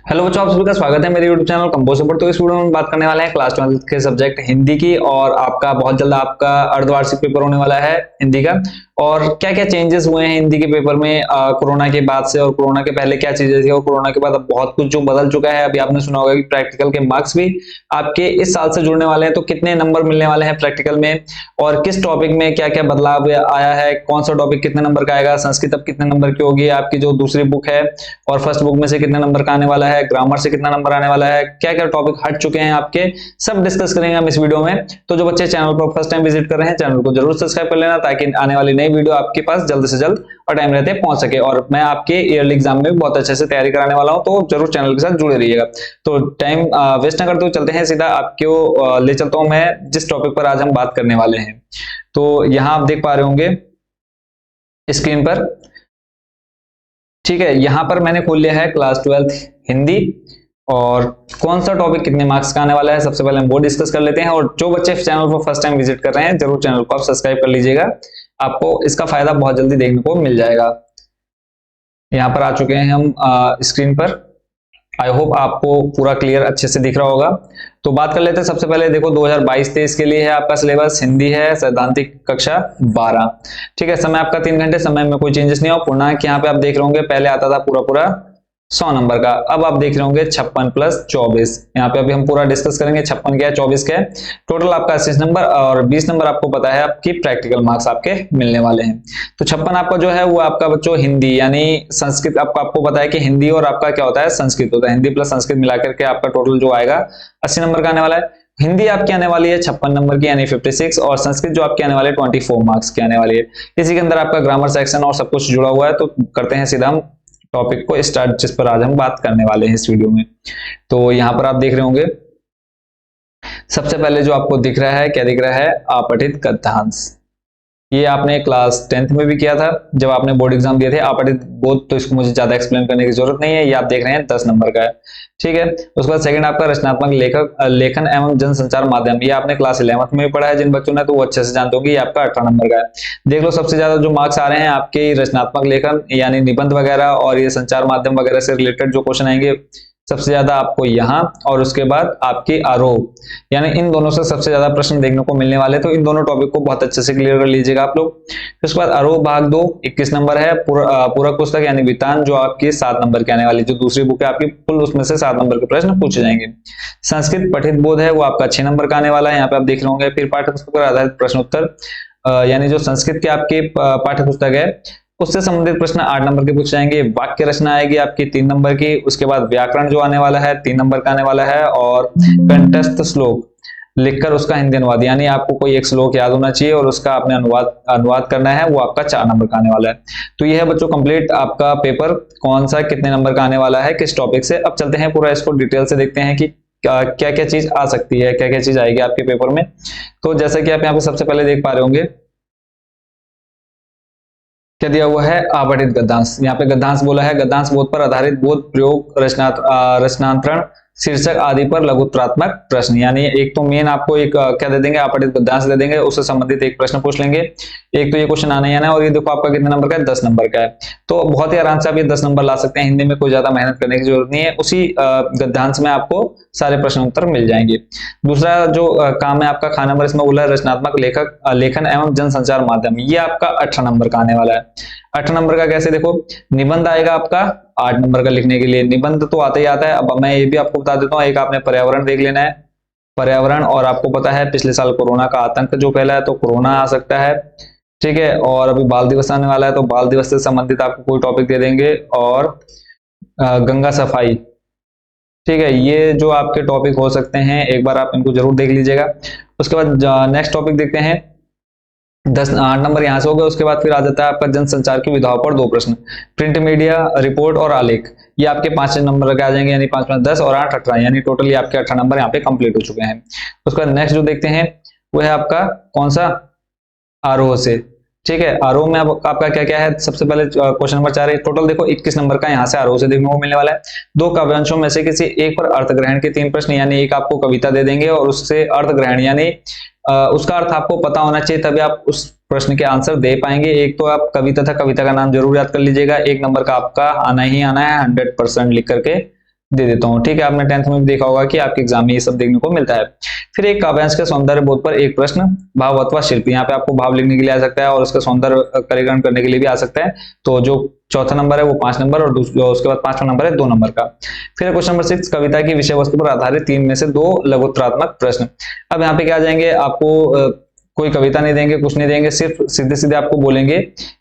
Hello बच्चों, आप सभी का स्वागत है मेरे YouTube चैनल कंपोज पर। तो इस वीडियो में बात करने वाले हैं क्लास 12 के सब्जेक्ट हिंदी की। और आपका बहुत जल्द आपका अर्धवार्षिक पेपर होने वाला है हिंदी का। और क्या क्या चेंजेस हुए हैं हिंदी के पेपर में कोरोना के बाद से, और कोरोना के पहले क्या चीजें थी, और कोरोना के बाद अब बहुत कुछ जो बदल चुका है। अभी आपने सुना होगा कि प्रैक्टिकल के मार्क्स भी आपके इस साल से जुड़ने वाले हैं। तो कितने नंबर मिलने वाले हैं प्रैक्टिकल में, और किस टॉपिक में क्या क्या बदलाव आया है, कौन सा टॉपिक कितने नंबर का आएगा, संस्कृत अब कितने नंबर की होगी, आपकी जो दूसरी बुक है और फर्स्ट बुक में से कितने नंबर का आने वाला है, ग्रामर से कितना नंबर आने वाला है, क्या क्या टॉपिक हट चुके हैं आपके, सब डिस्कस करेंगे हम इस वीडियो में। तो जो बच्चे चैनल पर फर्स्ट टाइम विजिट कर रहे हैं, चैनल को जरूर सब्सक्राइब कर लेना, ताकि आने वाली नई वीडियो आपके पास जल्द से जल्द और टाइम रहते पहुंच सके। और मैं आपके ईयरली एग्जाम में भी बहुत अच्छे से तैयारी कराने वाला हूं, तो जरूर चैनल के साथ जुड़े रहिएगा। तो टाइम वेस्ट ना करते हुए चलते हैं सीधा, आपको ले चलता हूं मैं जिस टॉपिक पर आज हम बात करने वाले हैं। तो यहां आप देख पा रहे होंगे स्क्रीन पर, ठीक है। यहां पर मैंने खोल लिया है क्लास 12 हिंदी, और कौन सा टॉपिक कितने मार्क्स का आने वाला है सबसे पहले हम वो डिस्कस कर लेते हैं। और जो बच्चे चैनल को फर्स्ट टाइम विजिट कर रहे हैं, जरूर चैनल को आप सब्सक्राइब कर लीजिएगा, आपको इसका फायदा बहुत जल्दी देखने को मिल जाएगा। यहाँ पर आ चुके हैं हम स्क्रीन पर। आई होप आपको पूरा क्लियर अच्छे से दिख रहा होगा। तो बात कर लेते हैं सबसे पहले। देखो 2022-23 के लिए है आपका सिलेबस, हिंदी है, सैद्धांतिक कक्षा 12, ठीक है। समय आपका 3 घंटे, समय में कोई चेंजेस नहीं हो। पूर्णांक यहाँ पे आप देख रहे होंगे, पहले आता था पूरा पूरा 100 नंबर का, अब आप देख रहे होंगे 56 प्लस 24। यहाँ पे अभी हम पूरा डिस्कस करेंगे 56 क्या है 24 क्या है। टोटल आपका 80 नंबर, और 20 नंबर आपको पता है आपकी प्रैक्टिकल मार्क्स आपके मिलने वाले हैं। तो 56 आपका जो है वो आपका बच्चों हिंदी यानी संस्कृत, आपको पता है कि हिंदी और आपका क्या होता है, संस्कृत होता है। हिंदी प्लस संस्कृत मिलाकर के आपका टोटल जो आएगा 80 नंबर का आने वाला है। हिंदी आपकी आने वाली है 56 नंबर की यानी 56, और संस्कृत जो आपकी आने वाली है 24 मार्क्स की आने वाली है। इसी के अंदर आपका ग्रामर सेक्शन और सब कुछ जुड़ा हुआ है। तो करते हैं सीधा हम टॉपिक को स्टार्ट, जिस पर आज हम बात करने वाले हैं इस वीडियो में। तो यहाँ पर आप देख रहे होंगे सबसे पहले जो आपको दिख रहा है, क्या दिख रहा है, अपठित गद्यांश। ये आपने क्लास 10th में भी किया था जब आपने बोर्ड एग्जाम दिए थे, अपठित बोध। तो इसको मुझे ज्यादा एक्सप्लेन करने की जरूरत नहीं है, ये आप देख रहे हैं 10 नंबर का है, ठीक है। उसके बाद सेकंड आपका रचनात्मक लेखन एवं जनसंचार माध्यम, ये आपने क्लास 11th में भी पढ़ा है जिन बच्चों ने, तो वो अच्छे से जानते होंगे। ये आपका 18 नंबर का है। देख लो सबसे ज्यादा जो मार्क्स आ रहे हैं आपके रचनात्मक लेखन यानी निबंध वगैरह, और ये संचार माध्यम वगैरह से रिलेटेड जो क्वेश्चन आएंगे सबसे ज्यादा आपको यहाँ, और उसके बाद आपकी आरोप, यानी इन दोनों से सबसे ज्यादा प्रश्न देखने को मिलने वाले। तो इन दोनों टॉपिक को बहुत अच्छे से क्लियर कर लीजिएगा आप लोग। फिर उसके बाद आरोप भाग 2 21 नंबर है। पूरक पुस्तक यानी वितान जो आपकी 7 नंबर की आने वाली, जो दूसरी बुक है आपकी कुल उसमें से 7 नंबर के प्रश्न पूछे जाएंगे। संस्कृत पठित बोध है वो आपका 6 नंबर का आने वाला है, यहाँ पे आप देख रहे होंगे। फिर पाठ्य पुस्तक पर आधारित प्रश्न उत्तर, यानी जो संस्कृत के आपके पाठ्य पुस्तक है उससे संबंधित प्रश्न 8 नंबर के पूछे जाएंगे। वाक्य रचना आएगी आपकी 3 नंबर की। उसके बाद व्याकरण जो आने वाला है 3 नंबर का आने वाला है, और कंठस्थ श्लोक लिखकर उसका हिंदी अनुवाद, यानी आपको कोई एक श्लोक याद होना चाहिए और उसका आपने अनुवाद करना है, वो आपका 4 नंबर का आने वाला है। तो यह है बच्चों कंप्लीट आपका पेपर, कौन सा कितने नंबर का आने वाला है किस टॉपिक से। अब चलते हैं पूरा इसको डिटेल से देखते हैं कि क्या क्या चीज आ सकती है, क्या क्या चीज आएगी आपके पेपर में। तो जैसा कि आप यहाँ पे सबसे पहले देख पा रहे होंगे क्या दिया हुआ है, अपठित गद्यांश। यहाँ पे गद्यांश बोला है, गद्यांश बोध पर आधारित बोध प्रयोग रचनांतरण शीर्षक आदि पर लघुत्रात्मक प्रश्न, यानी एक तो मेन आपको एक क्या दे देंगे, अपठित गद्यांश दे देंगे, उससे संबंधित एक प्रश्न पूछ लेंगे। एक तो ये क्वेश्चन आना ही आना है, और ये देखो आपका कितने नंबर का है, 10 नंबर का है। तो बहुत ही आराम से आप ये 10 नंबर ला सकते हैं, हिंदी में कोई ज्यादा मेहनत करने की जरूरत नहीं है। उसी गद्यांश में आपको सारे प्रश्न उत्तर मिल जाएंगे। दूसरा जो काम है आपका खा नंबर, इसमें बोला है रचनात्मक लेखन एवं जनसंचार माध्यम, ये आपका 18 नंबर का आने वाला है। 18 नंबर का कैसे, देखो निबंध आएगा आपका 8 नंबर का लिखने के लिए। निबंध तो आता ही आता है। अब मैं ये भी आपको बता देता हूँ, एक आपने पर्यावरण देख लेना है, पर्यावरण। और आपको पता है पिछले साल कोरोना का आतंक जो फैला है, तो कोरोना आ सकता है, ठीक है। और अभी बाल दिवस आने वाला है, तो बाल दिवस से संबंधित आपको कोई टॉपिक दे देंगे। और गंगा सफाई, ठीक है। ये जो आपके टॉपिक हो सकते हैं, एक बार आप इनको जरूर देख लीजिएगा। उसके बाद नेक्स्ट टॉपिक देखते हैं, 8 नंबर यहाँ से हो गए। उसके बाद फिर आ जाता है आपका जनसंचार की विधाओं पर 2 प्रश्न, प्रिंट मीडिया, रिपोर्ट और आलेख। ये आपके 5 नंबर के आ जाएंगे, यानी 5 5 10 और 8 18, यानी टोटली आपके 18 नंबर यहाँ पे कंप्लीट हो चुके हैं। उसके बाद नेक्स्ट जो देखते हैं वो है आपका कौन सा, आरोह से, ठीक है। आरोह में आपका क्या क्या है, सबसे पहले क्वेश्चन नंबर 4 है। टोटल देखो 21 नंबर का यहाँ से आरोह से देखने को मिलने वाला है। 2 काव्यांशों में से किसी एक पर अर्थ ग्रहण के 3 प्रश्न, यानी एक आपको कविता दे देंगे और उससे अर्थ ग्रहण, यानी उसका अर्थ आपको पता होना चाहिए, तभी आप उस प्रश्न के आंसर दे पाएंगे। एक तो आप कविता था, कविता का नाम जरूर याद कर लीजिएगा। 1 नंबर का आपका आना ही आना है, 100% लिख करके दे देता हूँ। ठीक है, आपने 10th में भी देखा होगा कि आपके एग्जाम में ये सब देखने को मिलता है। फिर एक काव्यांश के सौंदर्य बोध पर एक प्रश्न, भाव अथवा शिल्प, यहाँ पे आपको भाव लिखने के लिए आ सकता है और उसका सौंदर्य करीकरण करने के लिए भी आ सकता है। तो जो चौथा नंबर है वो 5 नंबर और जो उसके बाद 5वां नंबर है 2 नंबर का। फिर क्वेश्चन नंबर 6, कविता की विषय वस्तु पर आधारित 3 में से 2 लघुत्तरात्मक प्रश्न। अब यहाँ पे क्या आ जाएंगे, आपको कोई कविता नहीं देंगे, कुछ नहीं देंगे, सिर्फ सीधे सीधे आपको बोलेंगे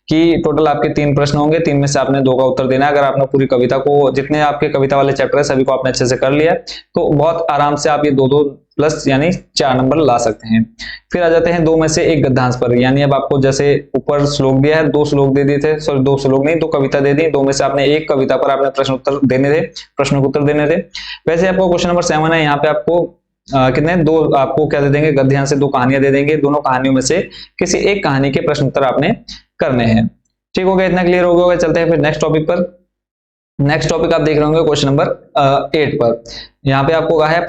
कि टोटल आपके 3 प्रश्न होंगे, 3 में से आपने 2 का उत्तर देना है। अगर आपने पूरी कविता को, जितने आपके कविता वाले चैप्टर है सभी को आपने अच्छे से कर लिया तो बहुत आराम से आप ये 2-2 प्लस यानी 4 नंबर ला सकते हैं। फिर आ जाते हैं 2 में से 1 गद्यांश पर, यानी अब आपको जैसे ऊपर श्लोक दिया है, 2 श्लोक दे दिए थे, सॉरी 2 श्लोक नहीं 2 कविता दे दी, 2 में से आपने 1 कविता पर आपने प्रश्न उत्तर देने थे, प्रश्नों के उत्तर देने थे। वैसे आपको क्वेश्चन नंबर 7 है, यहाँ पे आपको कितने 2 आपको क्या दे देंगे, गद्यांश से 2 कहानियां दे देंगे, दोनों कहानियों में से किसी एक कहानी के प्रश्न उत्तर आपने करने हैं। ठीक हो गया, इतना क्लियर हो गया। चलते हैं फिर नेक्स्ट टॉपिक पर। नेक्स्ट टॉपिक आप देख रहे होंगे क्वेश्चन नंबर 8 पर। यहाँ पे आपको कहा है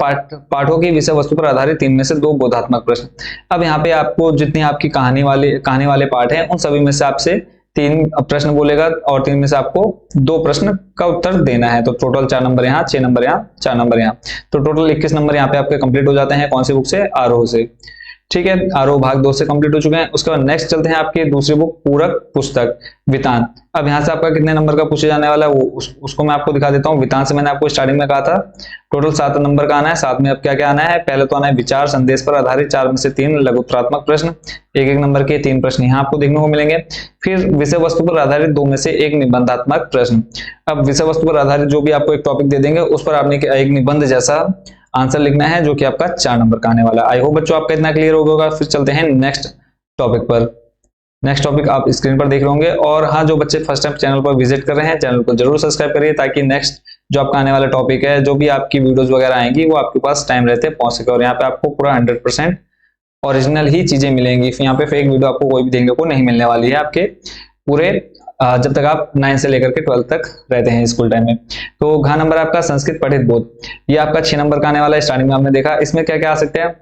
पाठों की विषय वस्तु पर आधारित 3 में से 2 बोधात्मक प्रश्न। अब यहाँ पे आपको जितनी आपकी कहानी वाले पाठ हैं उन सभी में से आपसे 3 प्रश्न बोलेगा और 3 में से आपको 2 प्रश्न का उत्तर देना है। तो टोटल 4 नंबर यहाँ, 6 नंबर यहाँ, 4 नंबर यहाँ, तो टोटल 21 नंबर यहाँ पे आपके कंप्लीट हो जाते हैं। कौन सी बुक से, आरोह से। ठीक है, आरोह भाग 2 से कंप्लीट हो चुके हैं। उसके बाद नेक्स्ट चलते हैं आपकी दूसरी बुक पूरक पुस्तक वितान। अब यहाँ से आपका कितने नंबर का पूछे जाने वाला है उसको मैं आपको दिखा देता हूँ। वितान से मैंने आपको स्टार्टिंग में कहा था टोटल 7 नंबर का आना है। 7 में अब क्या क्या आना है, पहले तो आना है विचार संदेश पर आधारित 4 में से 3 लघुत्तरात्मक प्रश्न, 1-1 नंबर के 3 प्रश्न यहाँ आपको देखने को मिलेंगे। फिर विषय वस्तु पर आधारित 2 में से 1 निबंधात्मक प्रश्न। अब विषय वस्तु पर आधारित जो भी आपको एक टॉपिक दे देंगे उस पर आपने एक निबंध जैसा आंसर लिखना है जो कि आपका 4 नंबर का आने वाला है। आई होप बच्चों आपका इतना क्लियर हो गया। फिर चलते हैं नेक्स्ट टॉपिक पर। नेक्स्ट टॉपिक आप स्क्रीन पर देख रहे होंगे। और हाँ, जो बच्चे फर्स्ट टाइम चैनल पर विजिट कर रहे हैं चैनल को जरूर सब्सक्राइब करिए ताकि नेक्स्ट जो आपका आने वाला टॉपिक है, जो भी आपकी वीडियोस वगैरह आएंगी वो आपके पास टाइम रहते पहुंच सके। और यहाँ पे आपको पूरा 100% ओरिजिनल ही चीजें मिलेंगी। यहाँ पे फेक वीडियो आपको कोई भी देखने को नहीं मिलने वाली है आपके पूरे जब तक आप 9 से लेकर के 12 तक रहते हैं स्कूल टाइम में। तो घ नंबर आपका संस्कृत पठित बोध, ये आपका 6 नंबर का आने वाला है। स्टार्टिंग में आपने देखा इसमें क्या क्या आ सकते हैं,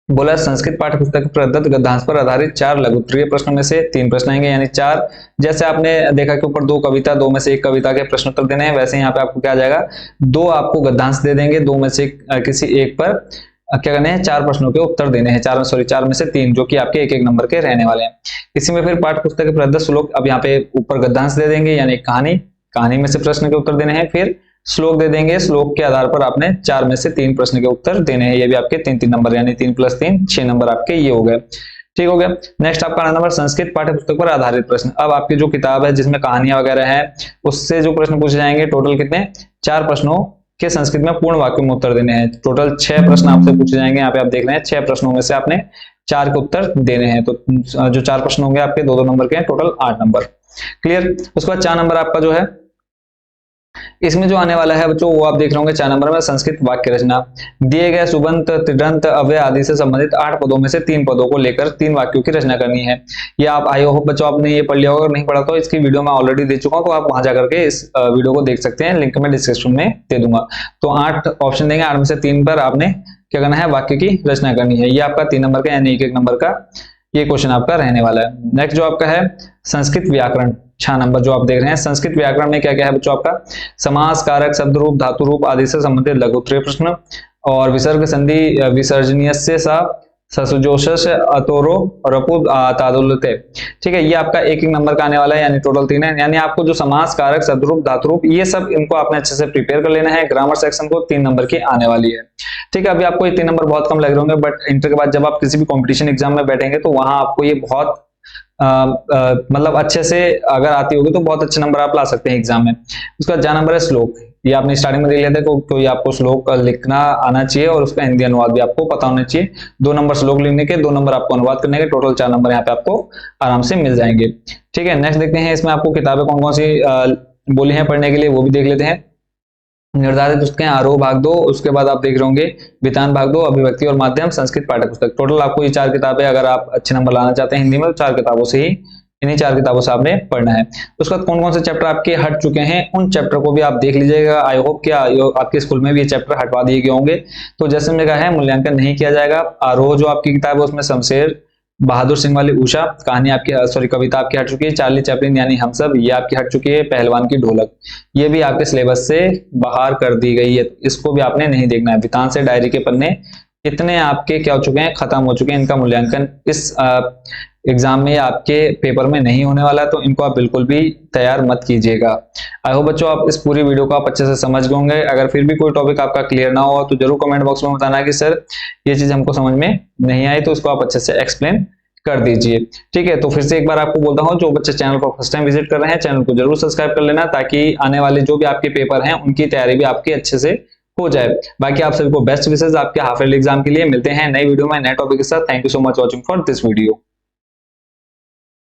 बोला संस्कृत पाठ्य पुस्तक प्रदत्त गद्यांश पर आधारित 4 लघुत्तरीय प्रश्नों में से 3 प्रश्न आएंगे, यानी 4। जैसे आपने देखा कि ऊपर 2 कविता, 2 में से 1 कविता के प्रश्न उत्तर देने हैं, वैसे यहाँ पे आपको क्या आ जाएगा, 2 आपको गद्यांश दे देंगे, 2 में से किसी एक पर क्या करने हैं, 4 प्रश्नों के उत्तर देने हैं। 4 में से 3 जो कि आपके 1-1 नंबर के रहने वाले हैं। इसी में फिर पाठ्य पुस्तक के प्रदत्त श्लोक, अब यहाँ पे ऊपर गद्यांश दे देंगे यानी कहानी में से प्रश्न के उत्तर देने हैं। फिर श्लोक दे देंगे, श्लोक के आधार पर आपने 4 में से 3 प्रश्न के उत्तर देने हैं। ये भी आपके 3-3 नंबर यानी 3 + 3 6 नंबर आपके ये हो गए। ठीक हो गया। नेक्स्ट आपका नंबर संस्कृत पाठ्य पुस्तक पर आधारित प्रश्न। अब आपकी जो किताब है जिसमें कहानियां वगैरह है उससे जो प्रश्न पूछे जाएंगे, टोटल कितने, 4 प्रश्नों के संस्कृत में पूर्ण वाक्यों में उत्तर देने हैं। टोटल 6 प्रश्न आपसे पूछे जाएंगे। यहाँ पे आप देख रहे हैं 6 प्रश्नों में से आपने 4 के उत्तर देने हैं। तो जो 4 प्रश्न होंगे आपके 2-2 नंबर के हैं, टोटल 8 नंबर। क्लियर। उसके बाद 4 नंबर आपका जो है इसमें जो आने वाला है बच्चों वो आप देख रहे होंगे 4 नंबर में संस्कृत वाक्य रचना। दिए गए सुबंत, त्रिदंत, अव्यय आदि से संबंधित 8 पदों में से 3 पदों को लेकर 3 वाक्यों की रचना करनी है। ये आप आई होप बच्चों आपने ये पढ़ लिया होगा, अगर नहीं पढ़ा तो इसकी वीडियो मैं ऑलरेडी दे चुका हूं, तो आप वहां जाकर के इस वीडियो को देख सकते हैं, लिंक मैं डिस्क्रिप्शन में दे दूंगा। तो 8 ऑप्शन देंगे, 8 में से 3 पर आपने क्या करना है, वाक्य की रचना करनी है। ये आपका 3 नंबर का यानी 1-1 नंबर का ये क्वेश्चन आपका रहने वाला है। नेक्स्ट जो आपका है संस्कृत व्याकरण, 6 नंबर जो आप देख रहे हैं। संस्कृत व्याकरण में क्या क्या है बच्चों, आपका समास, कारक, शब्द रूप, धातु रूप आदि से संबंधित लघुत्तरीय प्रश्न और विसर्ग, संधि, विसर्जनीय से सा, ससुजोषस, अतोरो, रपु, तादुलते। ठीक है, ये आपका 1-1 नंबर का आने वाला है यानी टोटल 3 है। यानी आपको जो समास, कारक, शब्द रूप, धातु रूप ये सब इनको आपने अच्छे से प्रिपेयर कर लेना है। ग्रामर सेक्शन को 3 नंबर की आने वाली है। ठीक है, अभी आपको ये 3 नंबर बहुत कम लग रहे होंगे, बट इंटर के बाद जब आप किसी भी कॉम्पिटिशन एग्जाम में बैठेंगे तो वहां आपको ये बहुत मतलब अच्छे से अगर आती होगी तो बहुत अच्छे नंबर आप ला सकते हैं एग्जाम में। उसका जा नंबर है श्लोक, ये आपने स्टार्टिंग में देख लिया था, कोई आपको श्लोक लिखना आना चाहिए और उसका हिंदी अनुवाद भी आपको पता होना चाहिए। 2 नंबर श्लोक लिखने के, 2 नंबर आपको अनुवाद करने के, टोटल 4 नंबर यहाँ पे आपको आराम से मिल जाएंगे। ठीक है, नेक्स्ट देखते हैं इसमें आपको किताबें कौन कौन सी बोली हैं पढ़ने के लिए, वो भी देख लेते हैं। निर्धारित पुस्तकें आरोह भाग 2, उसके बाद आप देख रहे होंगे वितान भाग 2, अभिव्यक्ति और माध्यम, संस्कृत पाठ्य पुस्तक। टोटल आपको ये 4 किताबें, अगर आप अच्छे नंबर लाना चाहते हैं हिंदी में तो 4 किताबों से ही, इन्हीं 4 किताबों से आपने पढ़ना है। उसके बाद कौन कौन से चैप्टर आपके हट चुके हैं उन चैप्टर को भी आप देख लीजिएगा। आई होप क्या आपके स्कूल में भी ये चैप्टर हटवा दिए गए होंगे। तो जैसे मैंने कहा है मूल्यांकन नहीं किया जाएगा। आरोह जो आपकी किताब है उसमें शमशेर बहादुर सिंह वाली उषा कहानी आपकी, सॉरी कविता आपकी हट चुकी है। चार्ली चैपलिन यानी हम सब, ये आपकी हट चुकी है। पहलवान की ढोलक, ये भी आपके सिलेबस से बाहर कर दी गई है, इसको भी आपने नहीं देखना है। वितान से डायरी के पन्ने, इतने आपके क्या हो चुके हैं, खत्म हो चुके हैं। इनका मूल्यांकन इस एग्जाम में आपके पेपर में नहीं होने वाला है, तो इनको आप बिल्कुल भी तैयार मत कीजिएगा। आई होप बच्चों आप इस पूरी वीडियो को आप अच्छे से समझ गए होंगे। अगर फिर भी कोई टॉपिक आपका क्लियर ना हो तो जरूर कमेंट बॉक्स में बताना कि सर ये चीज हमको समझ में नहीं आई, तो उसको आप अच्छे से एक्सप्लेन कर दीजिए। ठीक है, तो फिर से एक बार आपको बोलता हूँ, जो बच्चे चैनल को फर्स्ट टाइम विजिट कर रहे हैं चैनल को जरूर सब्सक्राइब कर लेना, ताकि आने वाले जो भी आपके पेपर हैं उनकी तैयारी भी आपकी अच्छे से हो जाए। बाकी आप सभी को बेस्ट विशेष आपके हाफ ईयरली एग्जाम के लिए। मिलते हैं नई वीडियो में नए टॉपिक के साथ। Thank you so much watching for this video.